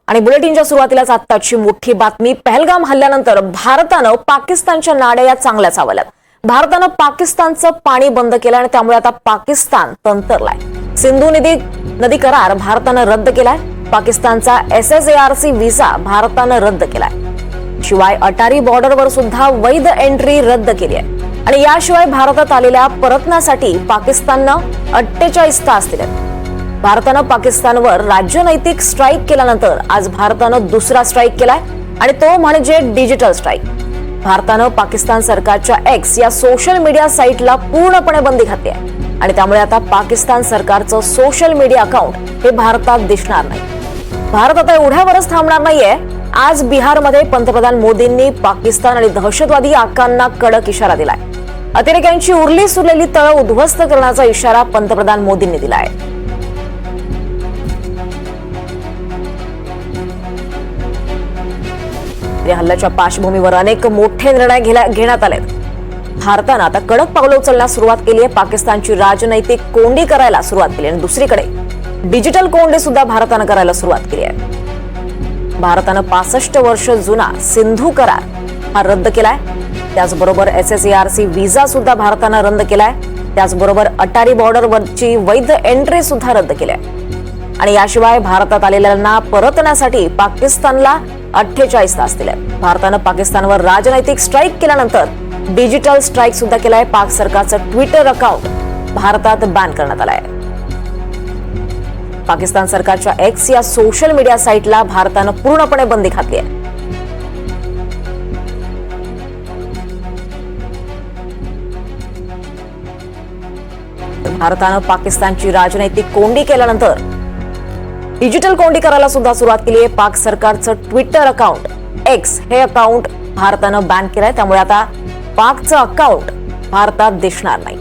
आणि बुलेटिनच्या सुरुवातीलाच आत्ताची मोठी बातमी। पहलगाम हल्ल्यानंतर भारतानं पाकिस्तानच्या नाड्या या चांगल्याच आवल्यात। भारतानं पाकिस्तानचं पाणी बंद केलं आणि त्यामुळे आता पाकिस्तान तंतरलाय। सिंधू नदी करार भारतानं रद्द केलाय। पाकिस्तानचा SSARC व्हिसा भारतानं रद्द केलाय। शिवाय अटारी बॉर्डरवर सुद्धा वैध एंट्री रद्द केली आहे आणि याशिवाय भारतात आलेल्या परतण्यासाठी पाकिस्ताननं 48 तास दिले। भारतानं पाकिस्तानवर राजनैतिक स्ट्राईक केल्यानंतर आज भारतानं दुसरा स्ट्राईक केलाय आणि तो म्हणजे डिजिटल स्ट्राईक। भारतानं पाकिस्तान सरकारच्या X या सोशल मीडिया साईटला पूर्णपणे बंदी घातली आहे आणि त्यामुळे आता पाकिस्तान सरकारचं सोशल मीडिया अकाउंट हे भारतात दिसणार नाही। भारत आता एवढ्यावरच थांबणार नाहीये। आज बिहारमध्ये पंतप्रधान मोदींनी पाकिस्तान आणि दहशतवादी आकांना कडक इशारा दिलाय। अतिरेक्यांची उरली सुरलेली तळं उद्ध्वस्त करण्याचा इशारा पंतप्रधान मोदींनी दिलाय। या हल्ल्याच्या पार्श्वभूमीवर अनेक मोठे निर्णय घेण्यात आलेत। भारतानं आता कडक पावलं उचलण्यास सुरुवात केली आहे। पाकिस्तानची राजनैतिक कोंडी करायला सुरुवात केली आणि दुसरीकडे डिजिटल कोंडी सुद्धा भारतानं करायला सुरुवात केली आहे। भारतानं 65 वर्ष जुना सिंधू करार हा रद्द केलाय। त्याचबरोबर SSARC व्हिसा सुद्धा भारतानं रद्द केलाय। त्याचबरोबर अटारी बॉर्डरवरची वैध एंट्री सुद्धा रद्द केली आणि याशिवाय भारतात आलेल्यांना परतण्यासाठी पाकिस्तानला 48 तास दिले। भारतानं पाकिस्तानवर राजनैतिक स्ट्राईक केल्यानंतर डिजिटल स्ट्राईक सुद्धा केलाय। पाक सरकारचं ट्विटर अकाउंट भारतात बॅन करण्यात आलंय। पाकिस्तान सरकारच्या X या सोशल मीडिया साईटला भारतानं पूर्णपणे बंदी घातली आहे। भारतानं पाकिस्तानची राजनैतिक कोंडी केल्यानंतर डिजिटल कोंडी करायला सुद्धा सुरुवात केली आहे। पाक सरकारचं ट्विटर अकाउंट X हे अकाउंट भारतानं बॅन केलंय, त्यामुळे आता पाकचं अकाउंट भारतात दिसणार नाही।